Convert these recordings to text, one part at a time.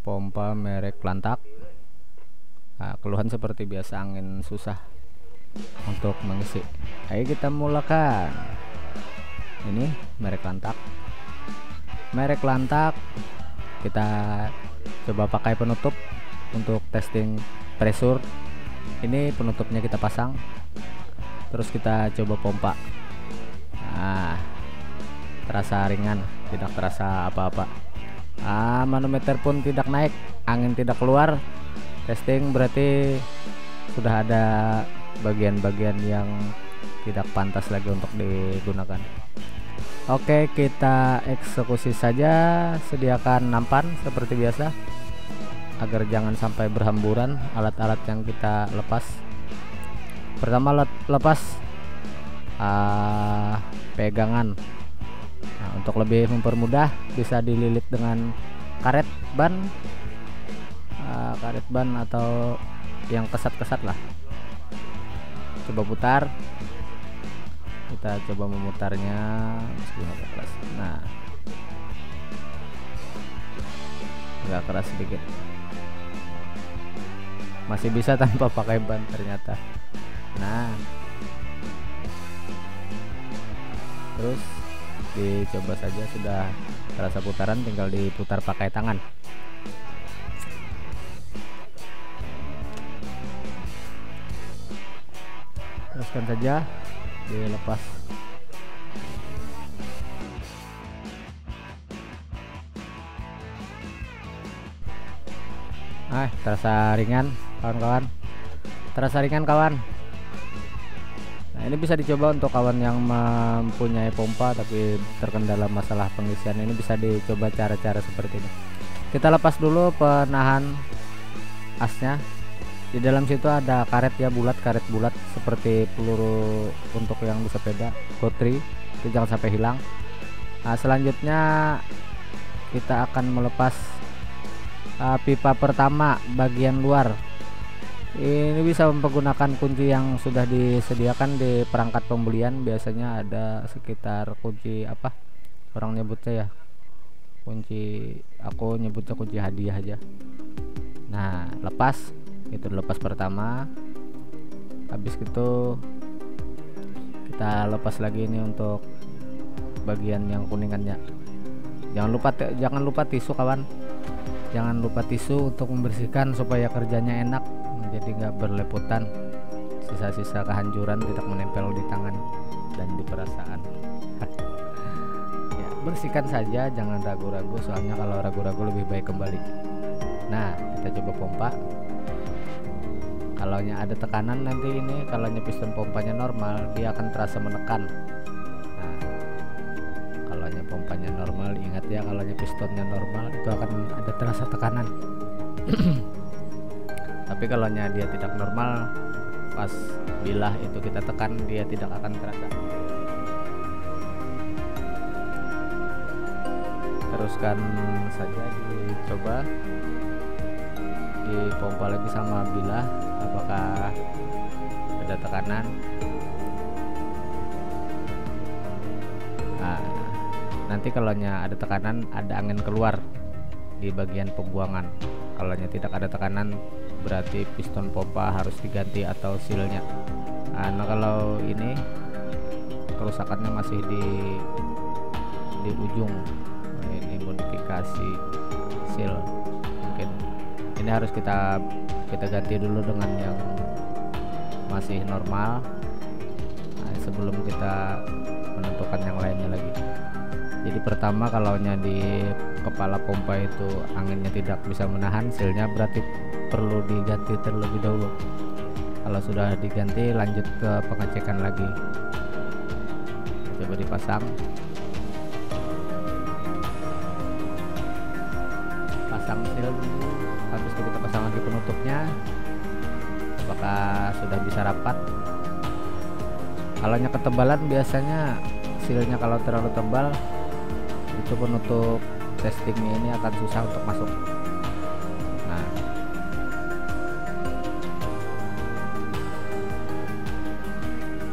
pompa merek Lantak. Nah, keluhan seperti biasa, angin susah untuk mengisi. Ayo kita mulakan. Ini merek Lantak. Merek Lantak kita coba pakai penutup untuk testing pressure. Ini penutupnya kita pasang, terus kita coba pompa. Nah, terasa ringan, tidak terasa apa-apa. Manometer pun tidak naik, angin tidak keluar. Testing berarti sudah ada bagian-bagian yang tidak pantas lagi untuk digunakan. Oke, kita eksekusi saja. Sediakan nampan seperti biasa agar jangan sampai berhamburan alat-alat yang kita lepas. Pertama lepas pegangan. Nah, untuk lebih mempermudah bisa dililit dengan karet ban atau yang kesat-kesat lah. Coba putar, kita coba memutarnya meskipun agak keras. Nah, agak keras sedikit, masih bisa tanpa pakai ban ternyata. Nah, terus dicoba saja, sudah terasa putaran, tinggal diputar pakai tangan. Teruskan saja, dilepas. Terasa ringan kawan-kawan, terasa ringan kawan. Nah, ini bisa dicoba untuk kawan yang mempunyai pompa tapi terkendala masalah pengisian. Ini bisa dicoba cara-cara seperti ini. Kita lepas dulu penahan asnya. Di dalam situ ada karet ya, karet bulat seperti peluru untuk yang di sepeda Gotri, itu jangan sampai hilang. Nah, selanjutnya kita akan melepas pipa pertama bagian luar. Ini bisa menggunakan kunci yang sudah disediakan di perangkat pembelian. Biasanya ada sekitar kunci apa orang nyebutnya ya, kunci, aku nyebutnya kunci hadiah aja. Nah, lepas itu, lepas pertama. Habis itu kita lepas lagi ini untuk bagian yang kuningannya. Jangan lupa tisu kawan, jangan lupa tisu untuk membersihkan supaya kerjanya enak, jadi nggak berleputan, sisa-sisa kehancuran tidak menempel di tangan dan di perasaan. Ya, bersihkan saja, jangan ragu-ragu, soalnya kalau ragu-ragu lebih baik kembali. Nah, kita coba pompa. Kalau ada tekanan nanti ini, kalau piston pompanya normal dia akan terasa menekan. Nah, kalau pompanya normal, ingat ya, kalau pistonnya normal itu akan ada terasa tekanan. Tapi kalau dia tidak normal, pas bilah itu kita tekan, dia tidak akan terasa. Teruskan saja, dicoba dipompa lagi sama bilah, apakah ada tekanan. Nah, nanti kalau ada tekanan, ada angin keluar di bagian pembuangan. Kalau tidak ada tekanan, berarti piston pompa harus diganti atau sealnya. Nah, kalau ini kerusakannya masih di ujung. Nah, ini modifikasi seal, mungkin ini harus kita ganti dulu dengan yang masih normal. Nah, sebelum kita menentukan yang lainnya lagi. Jadi pertama, kalau di kepala pompa itu anginnya tidak bisa menahan sealnya, berarti perlu diganti terlebih dahulu. Kalau sudah diganti, lanjut ke pengecekan lagi. Coba dipasang, pasang seal dulu. Habis itu kita pasang lagi penutupnya, apakah sudah bisa rapat. Kalau ketebalan, biasanya sealnya kalau terlalu tebal, itu penutup testingnya ini akan susah untuk masuk. Nah,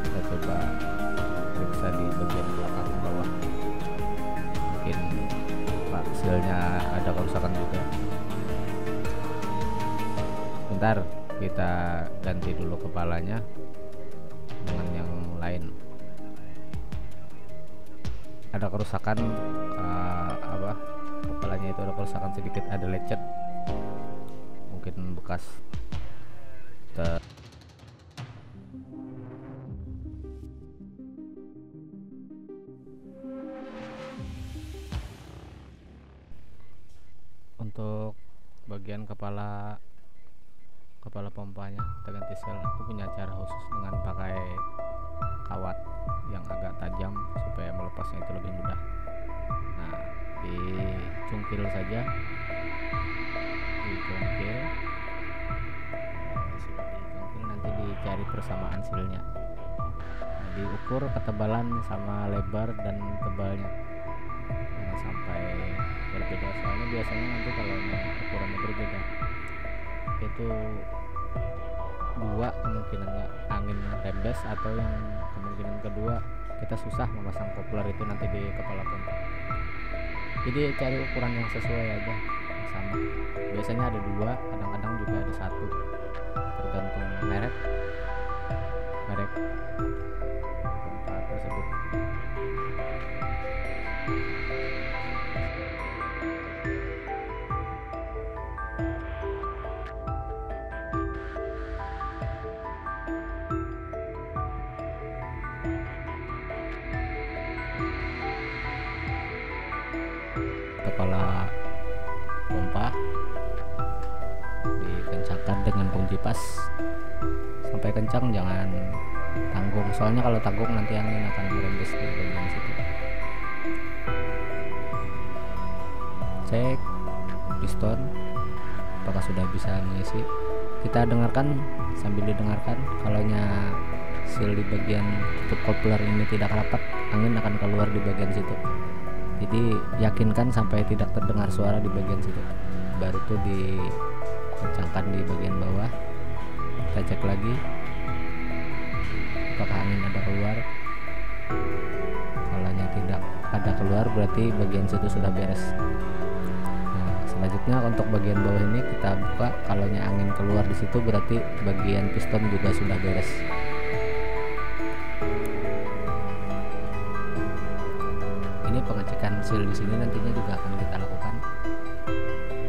kita coba periksa di bagian belakang bawah, mungkin sealnya ada kerusakan juga. sebentar, kita ganti dulu kepalanya dengan yang lain. Ada kerusakan, kepalanya itu ada kerusakan sedikit, ada lecet, mungkin bekas untuk bagian kepala pompanya kita ganti sel. Aku punya cara khusus dengan pakai kawat yang agak tajam supaya melepasnya itu lebih mudah. Nah, dicungkil saja, sudah dicungkil, nanti dicari persamaan silnya. Nah, diukur ketebalan sama lebar dan tebalnya, jangan sampai berbeda, soalnya biasanya nanti kalau ukurannya berbeda itu dua kemungkinannya, angin rembes, atau yang kemungkinan kedua kita susah memasang kopler itu nanti di kepala pompa. Jadi cari ukuran yang sesuai aja, yang sama. Biasanya ada dua, kadang-kadang juga ada satu, tergantung merek pompa tersebut. Kepala pompa dikencangkan dengan kunci pas sampai kencang, jangan tanggung, soalnya kalau tanggung nanti angin akan merembes di bagian situ. Cek piston apakah sudah bisa mengisi. Kita dengarkan, sambil didengarkan, kalaunya seal di bagian tutup kopler ini tidak rapat, angin akan keluar di bagian situ. Jadi yakinkan sampai tidak terdengar suara di bagian situ, baru tuh dikencangkan di bagian bawah. Kita cek lagi apakah angin ada keluar. Kalau tidak ada keluar berarti bagian situ sudah beres. Nah, selanjutnya untuk bagian bawah ini kita buka, kalaunya angin keluar di situ berarti bagian piston juga sudah beres. Ini pengecekan seal di sini nantinya juga akan kita lakukan.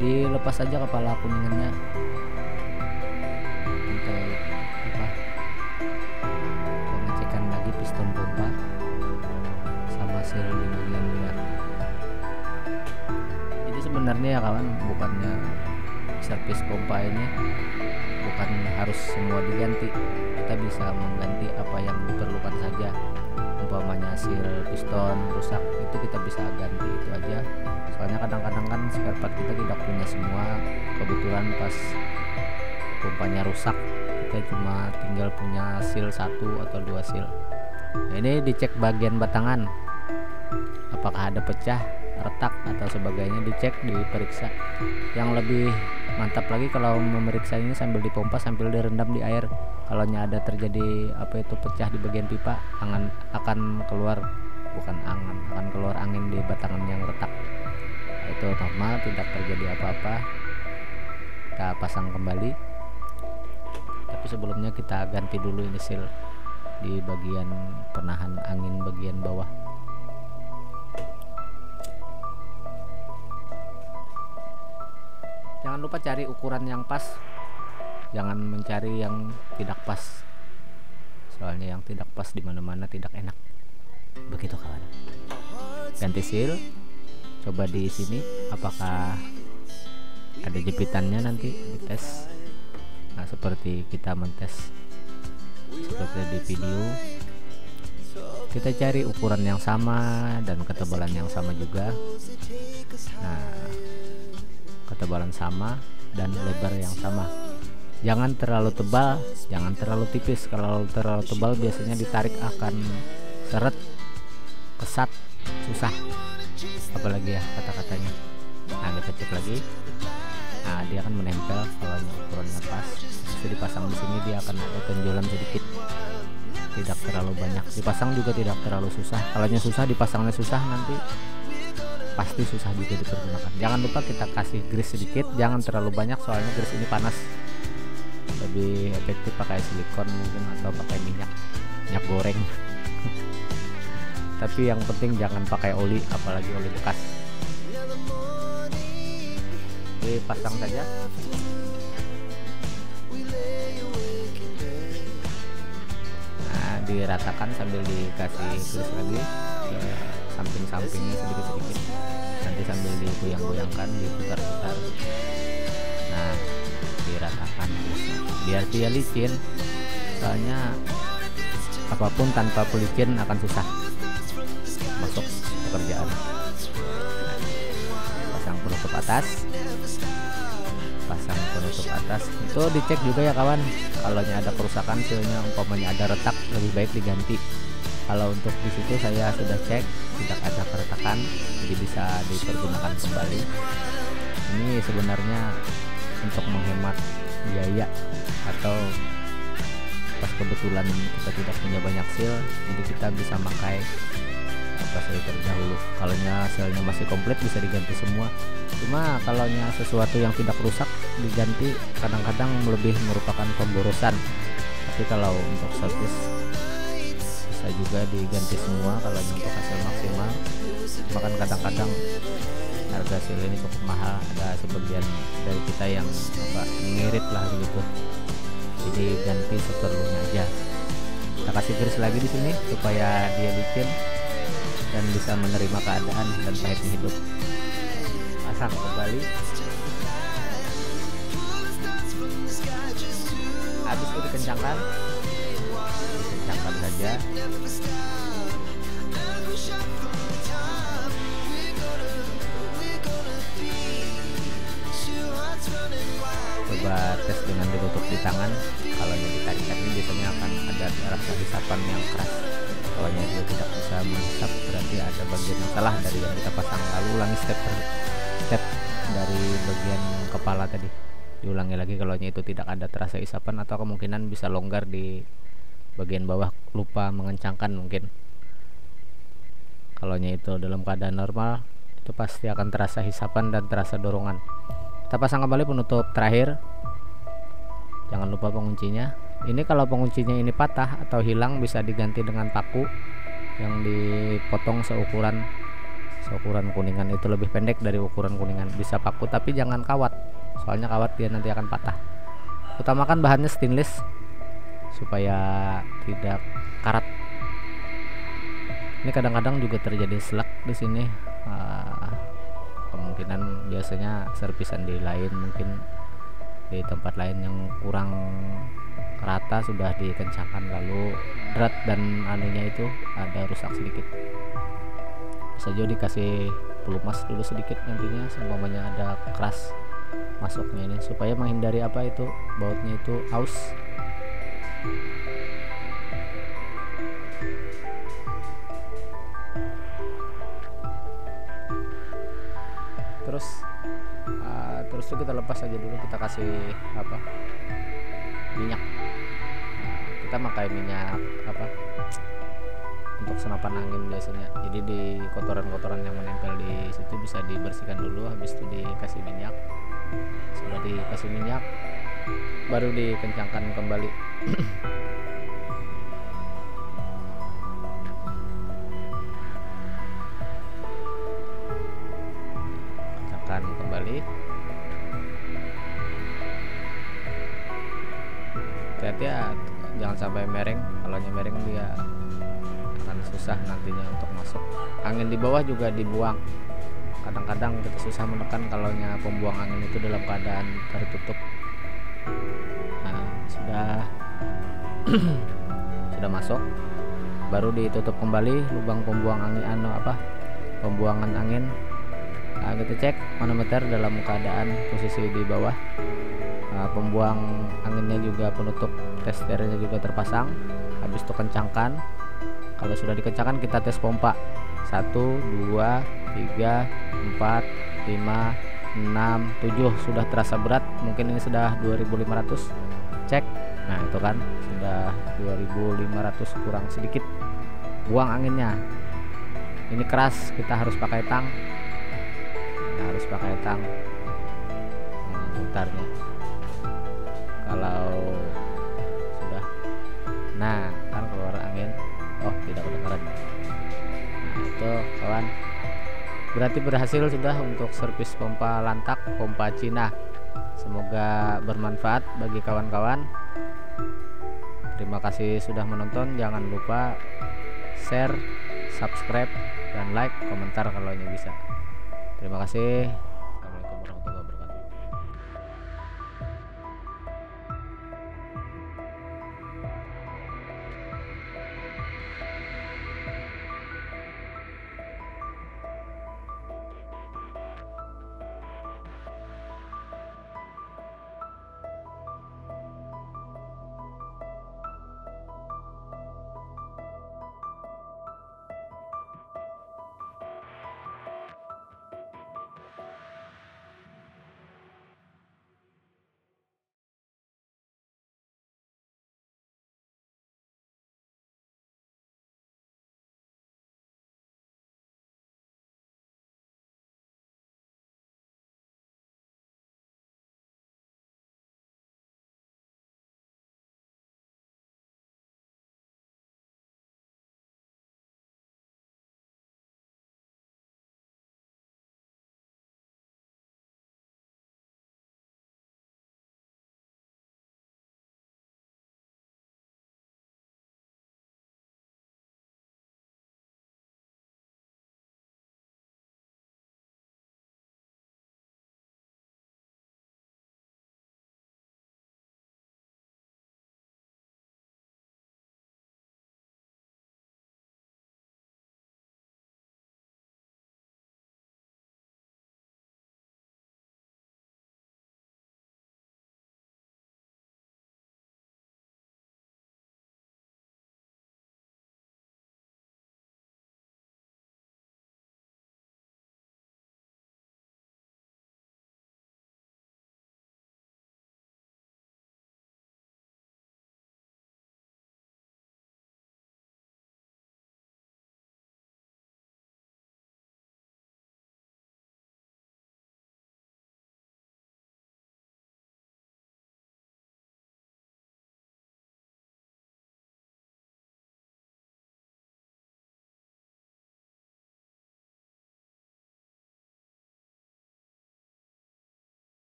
Dilepas saja kepala kuningannya untuk pengecekan lagi piston pompa sama seal di bagian luar. Jadi sebenarnya ya kawan, bukannya servis pompa ini bukan harus semua diganti, kita bisa mengganti apa yang diperlukan saja. Umpamanya seal piston rusak, itu kita bisa ganti itu aja, soalnya kadang-kadang kan spare part kita tidak punya semua, kebetulan pas pompanya rusak kita cuma tinggal punya seal 1 atau 2 seal. Nah, ini dicek bagian batangan apakah ada pecah, retak atau sebagainya, dicek, diperiksa. Yang lebih mantap lagi kalau memeriksa ini sambil dipompa, sambil direndam di air. Kalau ada terjadi pecah di bagian pipa, akan keluar, bukan akan keluar angin di batangan yang retak. Nah, itu normal, tidak terjadi apa-apa. Kita pasang kembali, tapi sebelumnya kita ganti dulu ini seal di bagian penahan angin bagian bawah. Jangan lupa cari ukuran yang pas, jangan mencari yang tidak pas, soalnya yang tidak pas di mana-mana tidak enak. Begitu kawan. Ganti seal, coba di sini apakah ada jepitannya, nanti dites. Nah, seperti kita mentes seperti di video, kita cari ukuran yang sama dan ketebalan yang sama juga. Nah, ketebalan sama dan lebar yang sama. Jangan terlalu tebal, jangan terlalu tipis. Kalau terlalu tebal biasanya ditarik akan seret, kesat, susah, apalagi ya kata-katanya. Nah, kita cek lagi. Nah, dia akan menempel kalau ukurannya pas. Bisa dipasang di sini, dia akan ada tonjolan sedikit, tidak terlalu banyak. Dipasang juga tidak terlalu susah. Kalau susah, dipasangnya susah, nanti pasti susah juga dipergunakan. Jangan lupa kita kasih grease sedikit, jangan terlalu banyak soalnya grease ini panas. lebih efektif pakai silikon mungkin atau pakai minyak goreng. Tapi yang penting jangan pakai oli, apalagi oli bekas. Dipasang saja. Nah, diratakan sambil dikasih tulis lagi ke samping-sampingnya sedikit-sedikit. Nanti sambil digoyang-goyangkan, diputar-putar. Nah, diratakan biar dia licin. Soalnya apapun tanpa pelicin akan susah masuk pekerjaan. Pasang penutup atas, itu dicek juga ya kawan. Kalau ada kerusakan sealnya, umpamanya ada retak, lebih baik diganti. Kalau untuk di situ saya sudah cek tidak ada keretakan, jadi bisa dipergunakan kembali. Ini sebenarnya untuk menghemat biaya, atau pas kebetulan kita tidak punya banyak seal, jadi kita bisa pakai seal terdahulu. Kalau sealnya masih komplit bisa diganti semua. Cuma kalau sesuatu yang tidak rusak diganti kadang-kadang lebih merupakan pemborosan. Tapi kalau untuk service bisa juga diganti semua kalau untuk hasil maksimal. Bahkan kadang-kadang harga seal ini cukup mahal, ada sebagian dari kita yang mengirit lah begitu. Jadi ganti seperlunya aja. Kita kasih garis lagi di sini supaya dia licin dan bisa menerima keadaan dan pahitnya hidup. Pasang kembali. Habis itu dikencangkan saja. Coba tes dengan ditutup di tangan. Kalau ditarik ini biasanya akan ada rasa hisapan yang keras. Kalau dia tidak bisa menghisap, berarti ada bagian yang salah dari yang kita pasang. Lalu ulangi step dari bagian kepala tadi, diulangi lagi. Kalau itu tidak ada terasa hisapan, atau kemungkinan bisa longgar di bagian bawah, lupa mengencangkan mungkin. Kalau itu dalam keadaan normal, itu pasti akan terasa hisapan dan terasa dorongan. Kita pasang kembali penutup terakhir. Jangan lupa penguncinya. Ini kalau penguncinya ini patah atau hilang, bisa diganti dengan paku yang dipotong seukuran kuningan. Itu lebih pendek dari ukuran kuningan. Bisa paku, tapi jangan kawat, soalnya kawat dia nanti akan patah. Utamakan bahannya stainless supaya tidak karat. Ini kadang-kadang juga terjadi selak di sini. Kemungkinan biasanya servisan di lain, mungkin di tempat lain yang kurang rata sudah dikencangkan, lalu drat dan anunya itu ada rusak sedikit. Bisa juga dikasih pelumas dulu sedikit nantinya, semuanya ada keras masuknya ini, supaya menghindari bautnya itu aus. Terus itu kita lepas aja dulu, kita kasih minyak. Kita pakai minyak untuk senapan angin biasanya. Jadi di kotoran-kotoran yang menempel di situ bisa dibersihkan dulu, habis itu dikasih minyak. Sudah dikasih minyak, baru dikencangkan kembali. Kencangkan kembali. Hati-hati ya, jangan sampai mereng. Kalau mereng dia akan susah nantinya untuk masuk. Angin di bawah juga dibuang. Kadang-kadang kita susah menekan kalau pembuang angin itu dalam keadaan tertutup. Nah, sudah masuk, baru ditutup kembali lubang pembuang angin pembuangan angin. Nah, kita cek manometer dalam keadaan posisi di bawah. Pembuang anginnya juga, penutup testernya juga terpasang. Habis itu kencangkan. Kalau sudah dikencangkan, kita tes pompa. 1, 2, 3, 4, 5, 6, 7. Sudah terasa berat, mungkin ini sudah 2500. Cek. Nah, itu kan sudah 2500 kurang sedikit. Buang anginnya. Ini keras, kita harus pakai tang. Putarnya. Kalau Nah kan keluar angin. Oh tidak kedengaran. Nah itu kawan, berarti berhasil sudah untuk servis pompa lantak, pompa Cina. Semoga bermanfaat bagi kawan-kawan. Terima kasih sudah menonton. Jangan lupa share, subscribe, dan like, komentar kalau ini bisa. Terima kasih.